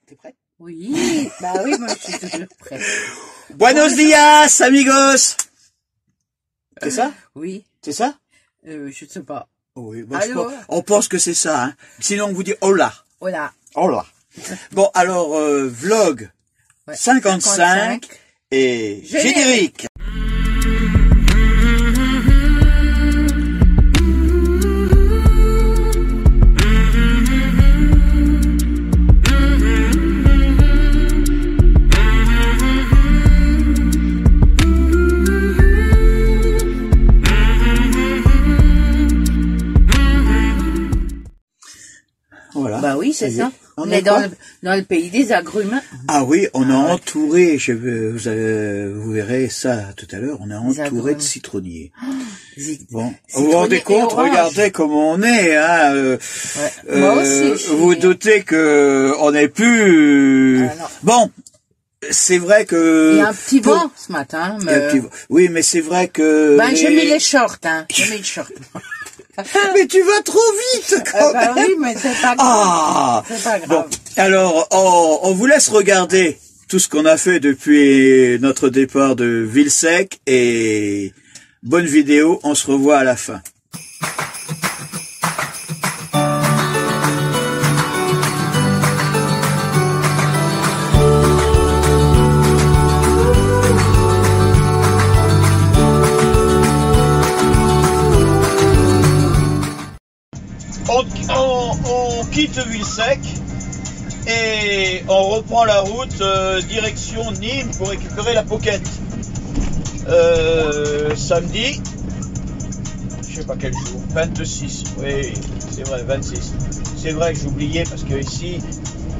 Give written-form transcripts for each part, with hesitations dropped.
T'es prêt? Oui, bah oui, moi je suis toujours prêt. Buenos días, amigos! C'est ça? Oui. C'est ça? Je sais pas. Oui, bon, Alors? on pense que c'est ça, hein. Sinon on vous dit hola. Voilà. Hola. Bon, alors, vlog Ouais. 55 et générique. Voilà. Bah oui, c'est ça. On est dans le pays des agrumes. Ah oui, on est entouré, vous verrez ça tout à l'heure, on est entouré de citronniers. Bon, vous vous rendez compte, regardez comment on est, hein. Ouais. Moi aussi. Vous doutez que on n'est plus... Bon, c'est vrai que... Il y a un petit vent ce matin. Mais... Oui, mais c'est vrai que... Ben, j'ai mis les shorts, hein. J'ai mis les shorts. Mais tu vas trop vite quand même. Oui, mais c'est pas grave. Ah, c'est pas grave. Bon, alors, on vous laisse regarder tout ce qu'on a fait depuis notre départ de Villesec et bonne vidéo, on se revoit à la fin. On quitte Villesec et on reprend la route direction Nîmes pour récupérer la Pocket. Samedi, je sais pas quel jour, 26, oui, c'est vrai, 26. C'est vrai que j'oubliais parce que ici,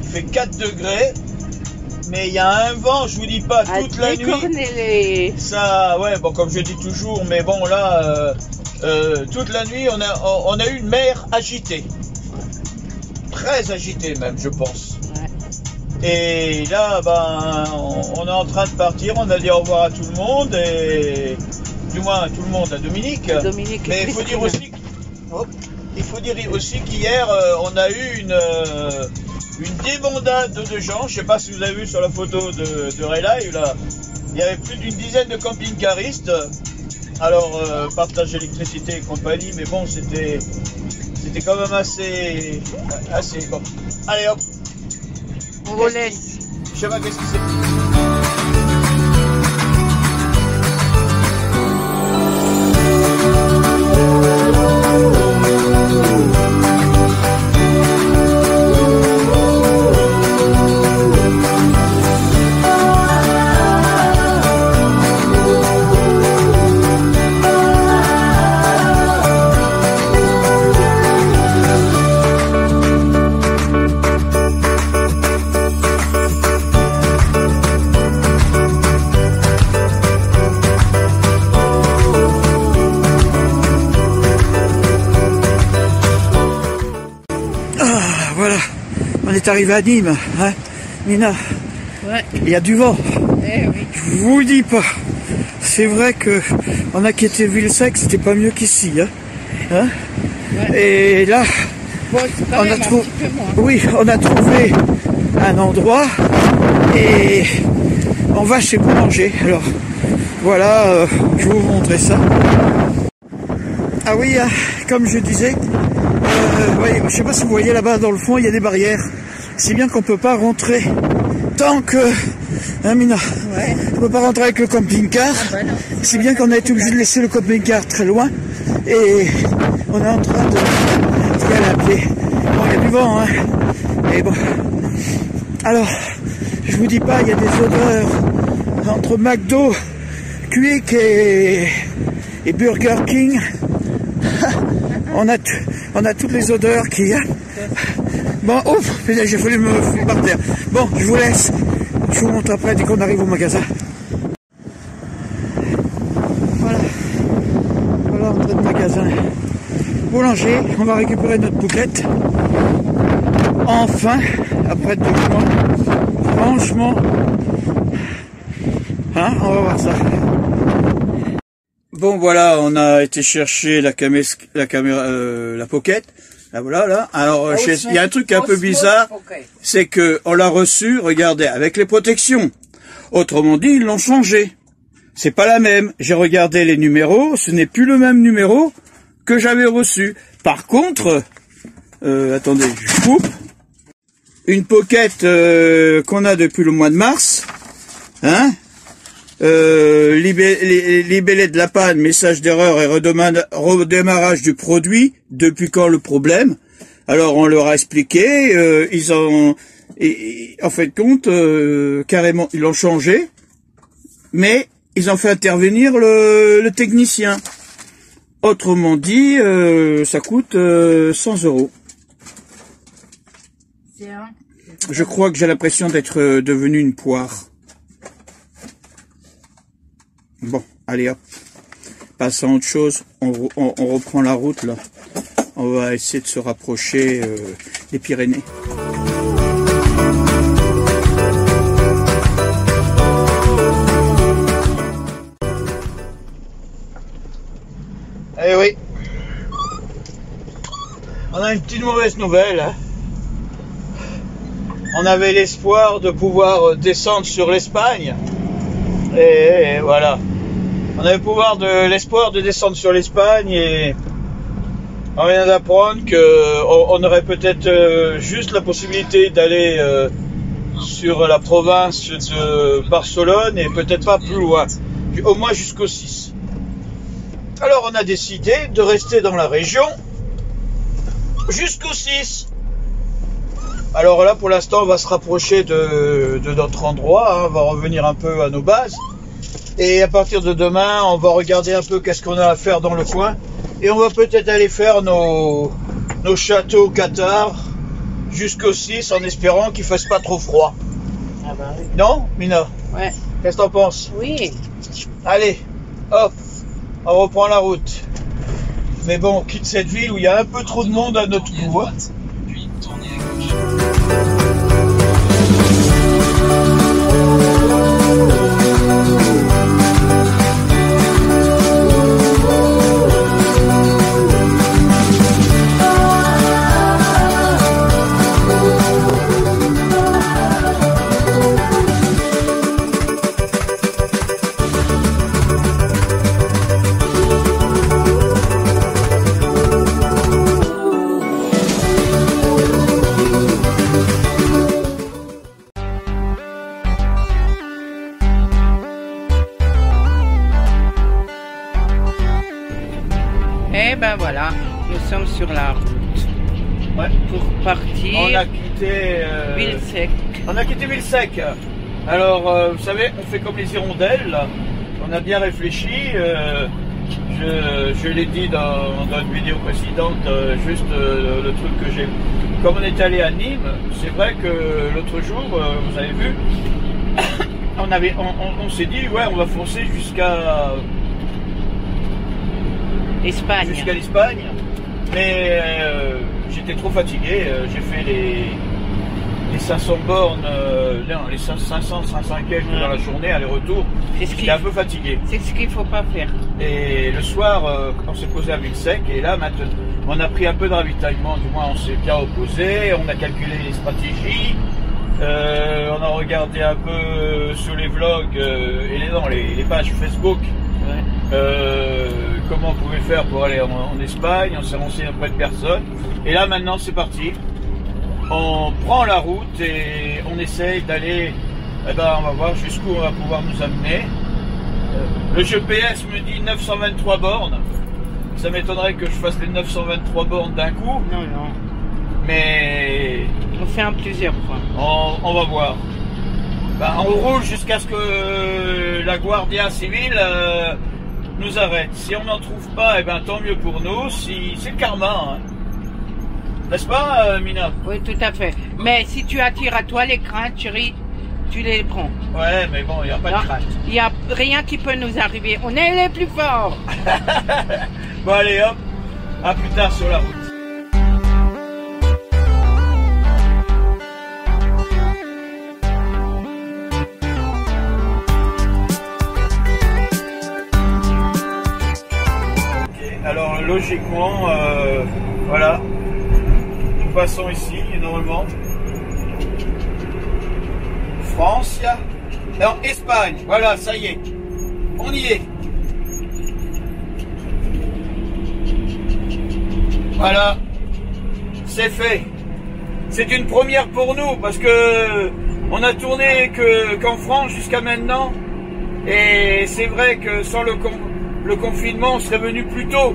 il fait 4 degrés, mais il y a un vent, je vous dis pas, toute la nuit. Ça, ouais, bon, comme je dis toujours, mais bon, là, toute la nuit, on a eu une mer agitée. Très agitée même, je pense. Ouais. Et là, ben, on est en train de partir, on a dit au revoir à tout le monde, et du moins à tout le monde, à Dominique. Mais il faut dire aussi, qu'hier, on a eu une débandade de gens. Je sais pas si vous avez vu sur la photo de Relive, là, il y avait plus d'une dizaine de camping-caristes. Alors, partage d'électricité et compagnie, mais bon, c'était quand même assez bon. Allez hop, on vous laisse. Je sais pas qu'est-ce qui s'est On est arrivé à Nîmes, hein, Nina. Ouais. Il y a du vent. Eh oui. Je vous le dis pas. C'est vrai que on a quitté Villesec, c'était pas mieux qu'ici, hein. Ouais. Et là, bon, on a trouvé. Oui, on a trouvé un endroit et on va chez Boulanger. Alors voilà, je vais vous montrer ça. Ah oui, comme je disais. Ouais, je sais pas si vous voyez là-bas dans le fond, il y a des barrières. C'est bien qu'on peut pas rentrer tant que... Hein, Mina? Ouais. On peut pas rentrer avec le camping-car. Ah bah c'est bien qu'on a été obligé de laisser le camping-car très loin. Et on est en train de y aller à pied. Bon, il y a du vent, hein. Et bon. Alors, je vous dis pas, il y a des odeurs entre McDo, Quick et Burger King. On a toutes les odeurs qu'il y a. Bon, ouf, j'ai fallu me foutre par terre. Bon, je vous laisse. Je vous montre après dès qu'on arrive au magasin. Voilà. Voilà l'entrée de magasin. Boulanger, on va récupérer notre bouquette. Enfin, après 2 mois. Franchement. Hein, on va voir ça. Bon voilà, on a été chercher la Pocket. Ah voilà, là. Alors, Ah oui, il y a un truc un peu bizarre, c'est que on l'a reçu, regardez, avec les protections. Autrement dit, ils l'ont changé. C'est pas la même. J'ai regardé les numéros, ce n'est plus le même numéro que j'avais reçu. Par contre, attendez, je coupe. Une pocket qu'on a depuis le mois de mars, hein, libellé de la panne, message d'erreur et redémarrage du produit. Depuis quand le problème? Alors on leur a expliqué, ils ont, en fait compte, carrément ils l'ont changé, mais ils ont fait intervenir le technicien. Autrement dit, ça coûte 100 €. Je crois que j'ai l'impression d'être devenu une poire. Bon, allez hop. Passons à autre chose. On reprend la route là. On va essayer de se rapprocher des Pyrénées. Eh oui. On a une petite mauvaise nouvelle. Hein. On avait l'espoir de pouvoir descendre sur l'Espagne. Et voilà. On avait l'espoir de descendre sur l'Espagne et on vient d'apprendre qu'on aurait peut-être juste la possibilité d'aller sur la province de Barcelone et peut-être pas plus loin. Au moins jusqu'au 6. Alors on a décidé de rester dans la région jusqu'au 6. Alors là, pour l'instant, on va se rapprocher de notre endroit, hein, on va revenir un peu à nos bases. Et à partir de demain, on va regarder un peu qu'est-ce qu'on a à faire dans le coin. Et on va peut-être aller faire nos châteaux au Qatar jusqu'au 6 en espérant qu'il fasse pas trop froid. Ah bah oui. Non, Mina? Ouais. Qu'est-ce que t'en penses? Oui. Allez, hop, on reprend la route. Mais bon, on quitte cette ville où il y a un peu trop de monde à notre goût. Hein. Puis tournez à gauche. Et ben voilà, nous sommes sur la route. Ouais. Pour partir. On a quitté Villesec. On a quitté Villesec. Alors, vous savez, on fait comme les hirondelles. Là. On a bien réfléchi. Je l'ai dit dans une vidéo précédente, juste le truc que j'ai. Comme on est allé à Nîmes, c'est vrai que l'autre jour, vous avez vu, on s'est dit, ouais, on va foncer jusqu'à Espagne. Jusqu'à l'Espagne, mais j'étais trop fatigué. J'ai fait les 500 bornes, non, les 500 quelques dans la journée, aller-retour. J'étais un peu fatigué. C'est ce qu'il faut pas faire. Et le soir, on s'est posé à Villesec, et là maintenant, on a pris un peu de ravitaillement, du moins on s'est bien opposé, on a calculé les stratégies, on a regardé un peu sur les vlogs et les pages Facebook. Ouais. Comment on pouvait faire pour aller en Espagne, on s'est renseigné auprès de personne. Et là maintenant c'est parti. On prend la route et on essaye d'aller, eh ben, on va voir jusqu'où on va pouvoir nous amener. Le GPS me dit 923 bornes. Ça m'étonnerait que je fasse les 923 bornes d'un coup. Non, non. Mais on fait en plusieurs fois. On va voir. Ben, on roule jusqu'à ce que la Guardia Civile nous arrête. Si on n'en trouve pas, eh ben, tant mieux pour nous. Si, c'est le karma. Hein. N'est-ce pas, Mina? Oui, tout à fait. Mais si tu attires à toi les craintes, chérie, tu les prends. Ouais, mais bon, il n'y a pas de crainte. Il n'y a rien qui peut nous arriver. On est les plus forts. Bon, allez, hop. À plus tard sur la route. Alors logiquement, voilà, passons ici, normalement. France, non, Espagne, voilà, ça y est, on y est. Voilà, c'est fait. C'est une première pour nous parce que on a tourné qu'en France jusqu'à maintenant. Et c'est vrai que sans le confinement, on serait venu plus tôt.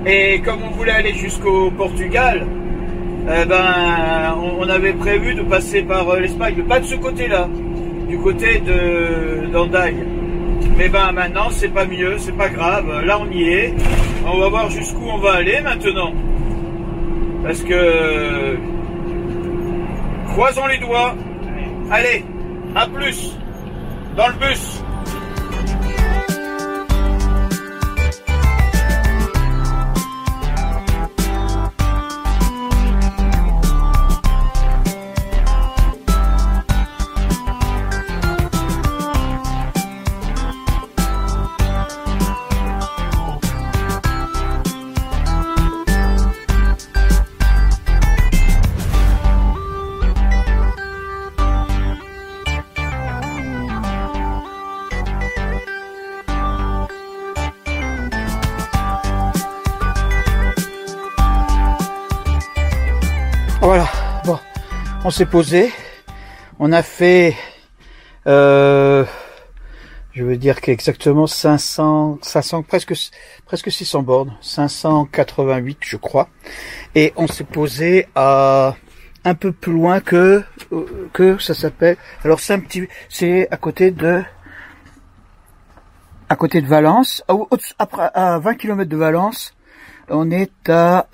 Et comme on voulait aller jusqu'au Portugal, on avait prévu de passer par l'Espagne, mais pas de ce côté-là, du côté d'Andaille. Mais maintenant, c'est pas mieux, c'est pas grave. Là, on y est. On va voir jusqu'où on va aller maintenant. Parce que croisons les doigts. Allez, à plus dans le bus. Voilà, bon, on s'est posé, on a fait, je veux dire qu'exactement 500, presque 600 bornes, 588 je crois, et on s'est posé à un peu plus loin que ça s'appelle, alors c'est à côté de Valence, à 20 km de Valence, on est à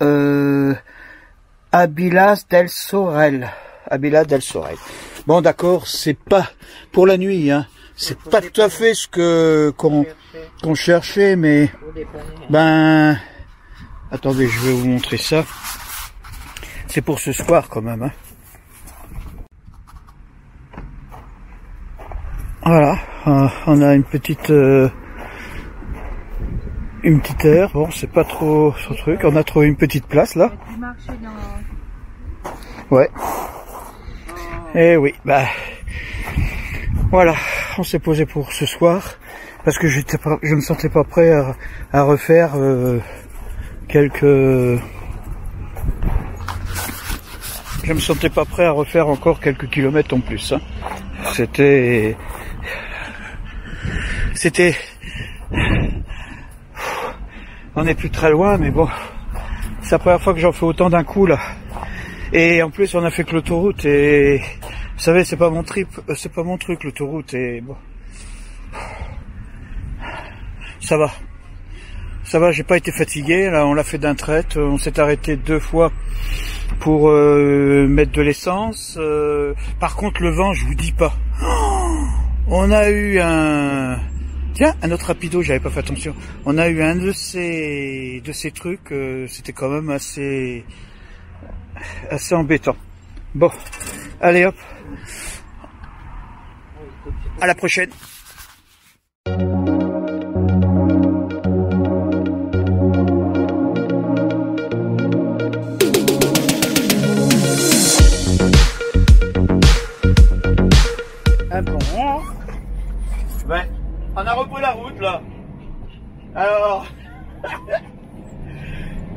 Abilas del Sorel. Bon, d'accord, c'est pas pour la nuit, hein. C'est pas tout à fait ce qu'on cherchait, mais attendez, je vais vous montrer ça. C'est pour ce soir quand même, hein. Voilà, on a une petite heure. Bon, c'est pas trop ce truc. On a trouvé une petite place là. Ouais. Et oui, voilà, on s'est posé pour ce soir parce que je me sentais pas prêt à refaire je me sentais pas prêt à refaire encore quelques kilomètres en plus, hein. C'était on n'est plus très loin, mais bon, c'est la première fois que j'en fais autant d'un coup là. Et en plus, on a fait que l'autoroute et vous savez, c'est pas mon truc l'autoroute et bon, ça va, j'ai pas été fatigué. Là, on l'a fait d'un trait. On s'est arrêté 2 fois pour mettre de l'essence. Par contre, le vent, je vous dis pas. On a eu un autre rapido, j'avais pas fait attention. On a eu un de ces trucs. C'était quand même assez embêtant. Bon, allez hop, à la prochaine. Ah bon, on a repris la route là. Alors,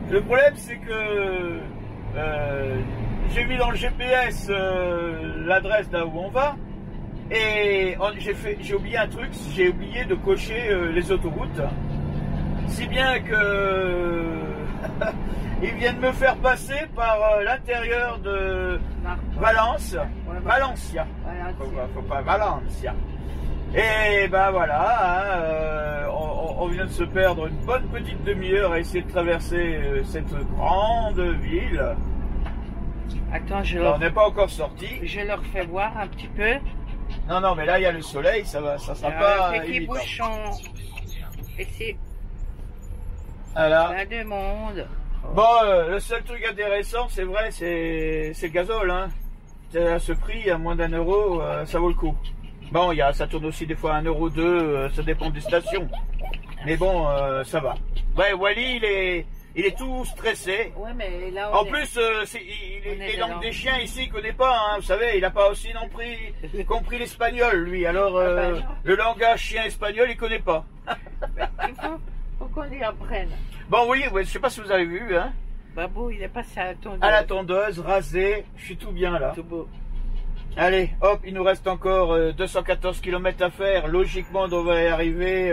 le problème c'est que j'ai mis dans le GPS l'adresse là où on va et j'ai oublié un truc, j'ai oublié de cocher les autoroutes, si bien que ils viennent me faire passer par l'intérieur de Valencia. Faut pas Valencia. Et voilà, on vient de se perdre une bonne petite demi-heure à essayer de traverser cette grande ville. Attends, on n'est pas encore sorti. Je leur fais voir un petit peu. Non, mais là il y a le soleil, ça sera pas petit évident. bouchon. Ici. Voilà. Plein de monde. Bon, le seul truc intéressant, c'est vrai, c'est le gazole, hein. À ce prix, à moins d'€1, ça vaut le coup. Bon, ça tourne aussi des fois à 1,2 €, ça dépend des stations. Mais bon, ça va. Ouais, Wally, Il est tout stressé. Ouais, mais là, En plus, les langues des chiens ici, il connaît pas. Hein, vous savez, il n'a pas aussi non plus compris l'espagnol, lui. Alors, le langage chien espagnol, il connaît pas. Il faut qu'on y apprenne. Bon, oui, je sais pas si vous avez vu. Hein. Babou, il est passé à la tondeuse. À la tondeuse, rasé. Je suis tout bien là. Tout beau. Allez, hop, il nous reste encore 214 km à faire. Logiquement, on devrait arriver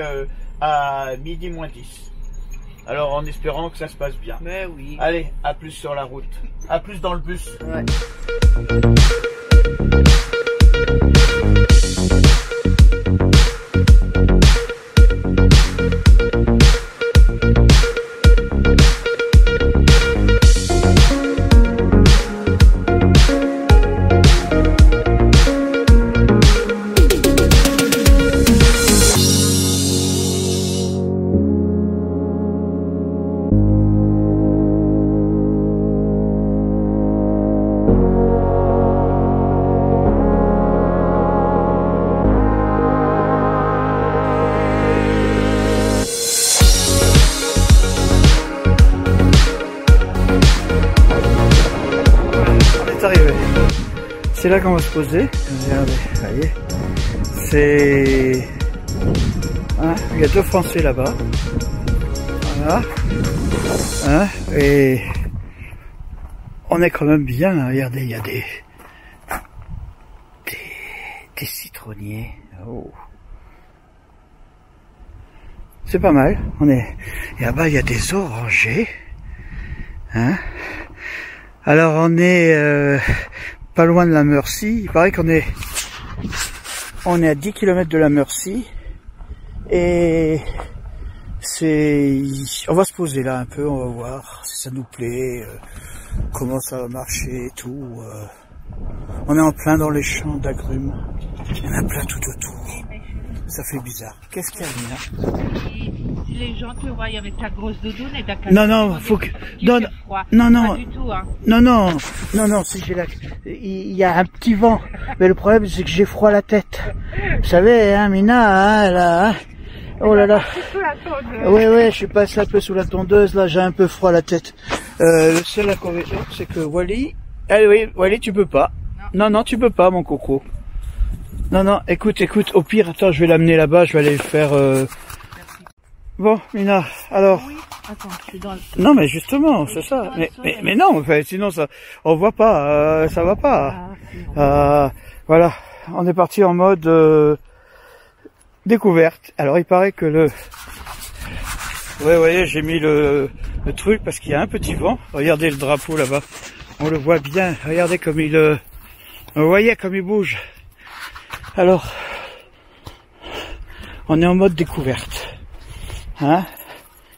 à midi moins 10. Alors, en espérant que ça se passe bien. Mais oui. Allez, à plus sur la route. À plus dans le bus. Ouais. C'est là qu'on va se poser. Regardez, voyez. C'est... Hein, il y a 2 Français là-bas. Voilà. Hein, et on est quand même bien. Hein. Regardez, il y a des citronniers. Oh. C'est pas mal. Et là-bas, il y a des orangers. Hein. Alors, on est... pas loin de la Meurthe. Il paraît qu'on est à 10 km de la Meurthe et on va se poser là un peu, on va voir si ça nous plaît, comment ça va marcher et tout. On est en plein dans les champs d'agrumes, il y en a plein tout autour. Ça fait bizarre. Qu'est-ce qu'il y a, Mina? Si les gens te voient avec ta grosse doudoune et ta casquette, non, faut que... Non, pas du tout, hein. Non, si j'ai il y a un petit vent, mais le problème c'est que j'ai froid à la tête. Vous savez, hein, Mina, hein, là, hein. Oh là là. Oui, je suis passé un peu sous la tondeuse, là, j'ai un peu froid à la tête. Le seul inconvénient, c'est que Wally, Wally, tu peux pas. Non, tu peux pas, mon coco. Non, écoute, au pire, attends, je vais l'amener là-bas, je vais aller faire... Bon, Mina, alors... Oui, attends, je suis dans le... Non, mais justement, c'est ça. Mais non, enfin, sinon, ça, on voit pas, ça va pas. Voilà, on est parti en mode découverte. Alors, il paraît que le... Ouais, vous voyez, j'ai mis le truc parce qu'il y a un petit vent. Regardez le drapeau là-bas. On le voit bien. Regardez comme il... Vous voyez comme il bouge. Alors, on est en mode découverte. Hein?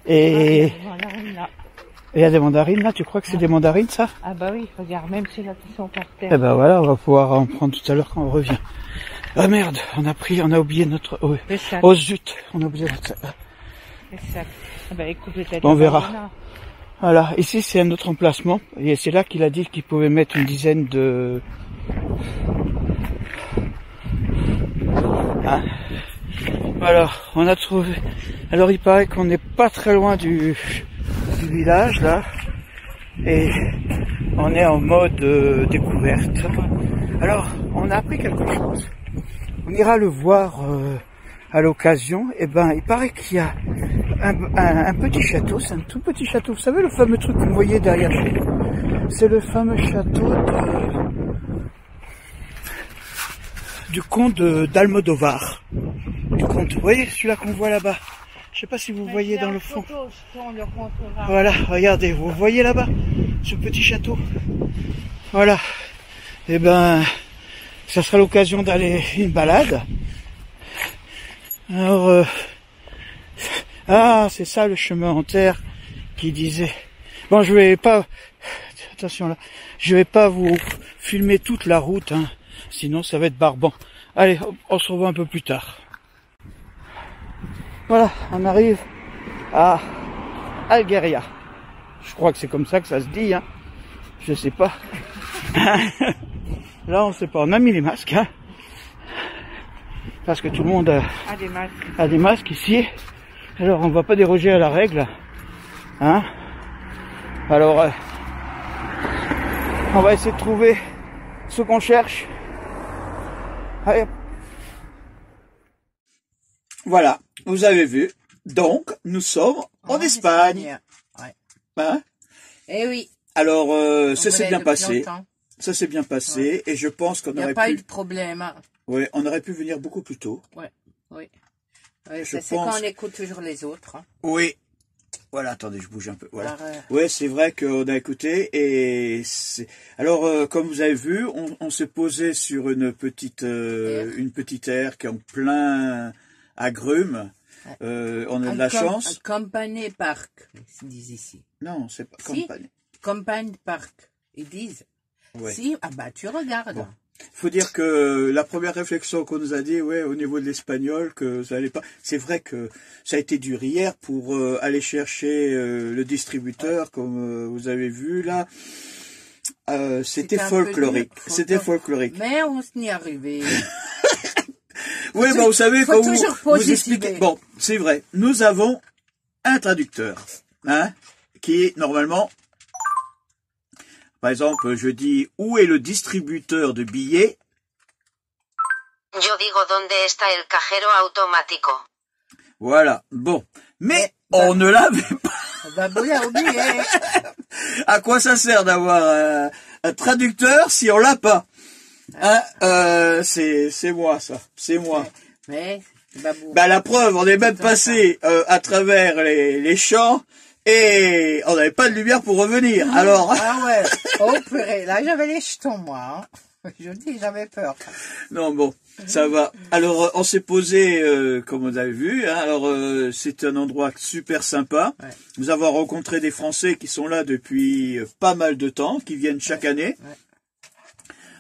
Et il y a des mandarines là, tu crois que c'est des mandarines ça? Ah bah oui, regarde, même si là qui sont par terre. Eh ben voilà, on va pouvoir en prendre tout à l'heure quand on revient. Ah merde, on a oublié notre... Oh zut, on a oublié notre sac. Ah bah écoute, peut-être... On verra. Voilà, ici c'est un autre emplacement. Et c'est là qu'il a dit qu'il pouvait mettre une dizaine de... Hein? Voilà, on a trouvé... Alors il paraît qu'on n'est pas très loin du village là. Et on est en mode découverte. Alors, on a appris quelque chose. On ira le voir à l'occasion. Et ben, il paraît qu'il y a un petit château. C'est un tout petit château. Vous savez le fameux truc que vous voyez derrière chez nous? C'est le fameux château du comte d'Almodovar. Du comte. Vous voyez celui-là qu'on voit là-bas? Je sais pas si vous voyez dans le fond. Voilà, regardez, vous voyez là-bas ce petit château. Voilà. Et ben, ça sera l'occasion d'aller une balade. Alors, c'est ça le chemin en terre qui disait. Bon, je vais pas, attention là, je vais pas vous filmer toute la route, hein, sinon ça va être barbant. Allez, on se revoit un peu plus tard. Voilà, on arrive à Algueria. Je crois que c'est comme ça que ça se dit, hein. Je sais pas. Là, on sait pas. On a mis les masques, hein. Parce que tout le monde a des masques ici. Alors, on va pas déroger à la règle, hein. Alors, on va essayer de trouver ce qu'on cherche. Allez. Voilà, vous avez vu. Donc, nous sommes en Espagne. Ouais. Hein? Eh oui. Alors, ça On s'est voulait bien depuis passé. longtemps. Ça s'est bien passé. Et je pense qu'on Il n'y aurait a pas eu pu... de problème. Hein. Ouais, on aurait pu venir beaucoup plus tôt. Oui. Je C'est pense- quand on écoute toujours les autres. Hein. Oui. Voilà, attendez, je bouge un peu. Voilà. Alors, Ouais, c'est vrai qu'on a écouté et alors comme vous avez vu, on s'est posé sur une petite aire qui est en plein agrumes. On a de la chance. Company Park, ils disent ici. Non, c'est pas Si. campagne. Company Park, ils disent. Ouais. Si, ah bah tu regardes. Bon. Faut dire que la première réflexion qu'on nous a dit, ouais, au niveau de l'espagnol, que ça allait pas. C'est vrai que ça a été dur hier pour aller chercher le distributeur, comme vous avez vu là. C'était un peu folklorique. dur, C'était folklorique. Mais on s'y est arrivé. Oui, bah vous savez, faut quand toujours vous positiver. expliquez. Bon, c'est vrai. Nous avons un traducteur, hein, qui est normalement. Par exemple, je dis où est le distributeur de billets. Yo digo dónde está el cajero automático. Voilà. Bon, mais on ne l'avait pas. Bah vous l'avez oublié. À quoi ça sert d'avoir un traducteur si on l'a pas? Hein, c'est moi ça. C'est moi. Mais babou. Bah la preuve, on est même passé à travers les champs. Et on n'avait pas de lumière pour revenir. Alors. Ah ouais. Oh purée, là j'avais les jetons moi. Hein. Je dis, j'avais peur. Non bon, ça va. Alors on s'est posé, comme vous avez vu. Hein, alors c'est un endroit super sympa. Ouais. Nous avons rencontré des Français qui sont là depuis pas mal de temps, qui viennent chaque année.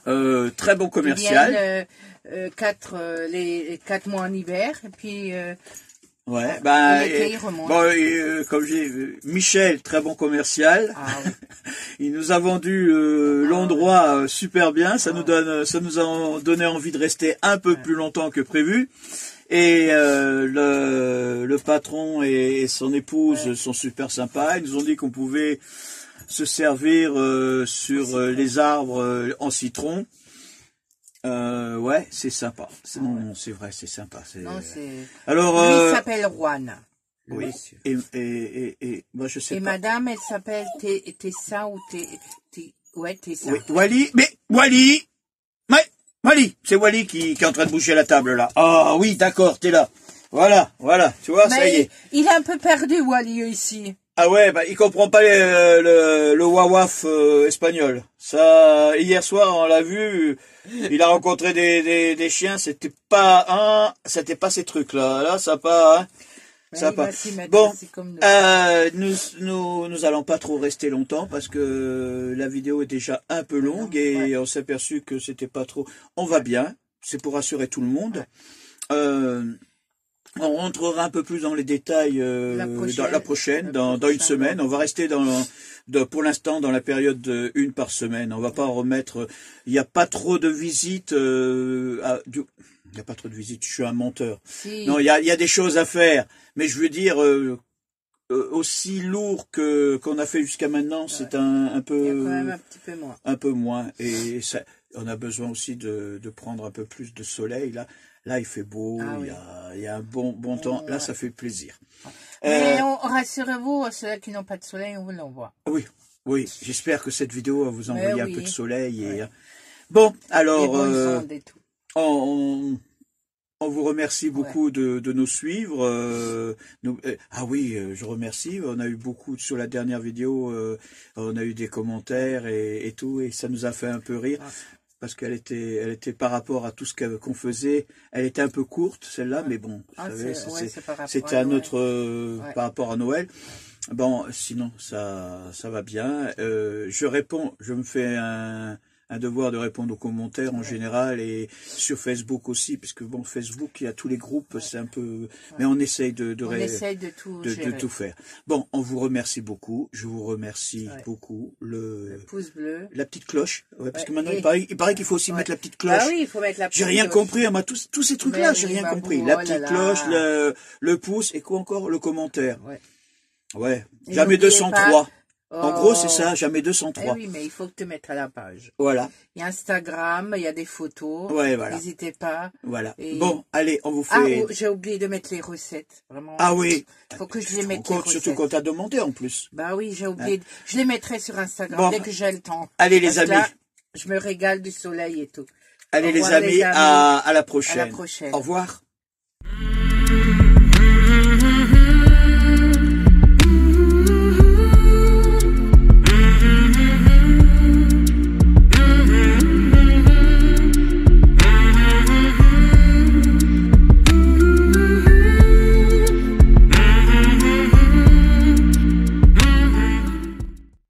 Ouais. Très bon commercial. Ils viennent, les 4 mois en hiver et puis. Ouais, bah, l'été, il remonte. bon, comme j'ai Michel, très bon commercial. Ah oui. Il nous a vendu l'endroit super bien. Ça nous a donné envie de rester un peu plus longtemps que prévu. Et le patron et son épouse sont super sympas. Ils nous ont dit qu'on pouvait se servir sur les arbres en citron. Ouais, c'est sympa. Non, c'est vrai, c'est sympa. Non, c'est. Alors, Lui il s'appelle Juan. oui. Monsieur. Et moi je sais Et pas. madame, elle s'appelle Tessa ou ouais, Tessa. Oui, Wally, mais Wally, ouais, Wally, c'est Wally qui est en train de bouger la table là. Ah oui, d'accord, t'es là. Voilà, tu vois, ça y est. Il est un peu perdu, Wally, ici. Ah ouais, bah il comprend pas le wawaf espagnol. Ça, hier soir, on l'a vu. Il a rencontré des chiens, c'était pas ces trucs là. Là, ça pas. Hein. Ça il pas. va s'y mettre Bon, aussi comme nous. nous allons pas trop rester longtemps parce que la vidéo est déjà un peu longue et on s'est aperçu que c'était pas trop. On va bien, c'est pour rassurer tout le monde. On rentrera un peu plus dans les détails dans la prochaine, dans une semaine. On va rester pour l'instant dans la période de 1 par semaine. On va pas remettre. Il n'y a pas trop de visites. Il n'y a pas trop de visites. Je suis un menteur. Si. Non, il y a des choses à faire. Mais je veux dire aussi lourd qu'on a fait jusqu'à maintenant, c'est un peu. Il y a quand même un petit peu moins. Un peu moins. Et ça, on a besoin aussi de prendre un peu plus de soleil là. Là, il fait beau, il y a un bon temps. Là, ça fait plaisir. Mais rassurez-vous, ceux qui n'ont pas de soleil, on vous l'envoie. Oui. J'espère que cette vidéo va vous envoyer un peu de soleil. Et... Ouais. Bon, alors, les bonnes ondes et tout. on vous remercie beaucoup de nous suivre. Je remercie. On a eu beaucoup sur la dernière vidéo. On a eu des commentaires et tout, et ça nous a fait un peu rire. Parce qu'elle était par rapport à tout ce qu'on faisait, elle était un peu courte celle-là, mais bon, vous savez, c'était un autre par rapport à Noël. Bon, sinon ça va bien. Je réponds, je me fais un devoir de répondre aux commentaires en général et sur Facebook aussi, parce que bon, Facebook, il y a tous les groupes, c'est un peu, mais on essaye de tout faire. Bon, on vous remercie beaucoup, je vous remercie beaucoup. Le pouce bleu, la petite cloche, parce que maintenant il paraît qu'il faut aussi mettre la petite cloche. Ah oui, il faut mettre la petite cloche. J'ai rien compris, moi tous ces trucs-là, j'ai rien compris. La petite cloche, le pouce et quoi encore, le commentaire. Ouais. Jamais 203. En gros, c'est ça, jamais 203. Oui, mais il faut que tu mettes à la page. Voilà. Il y a Instagram, il y a des photos. Ouais, voilà. N'hésitez pas. Voilà. Et... Bon, allez, on vous fait... Ah, j'ai oublié de mettre les recettes. Vraiment. Ah oui. Faut que je les mette les recettes. Surtout quand t'as demandé en plus. Bah oui, j'ai oublié. Je les mettrai sur Instagram Bon. dès que j'ai le temps. Allez les Parce que amis. là, je me régale du soleil et tout. Allez Au revoir, les amis, à la prochaine. À la prochaine. Au revoir.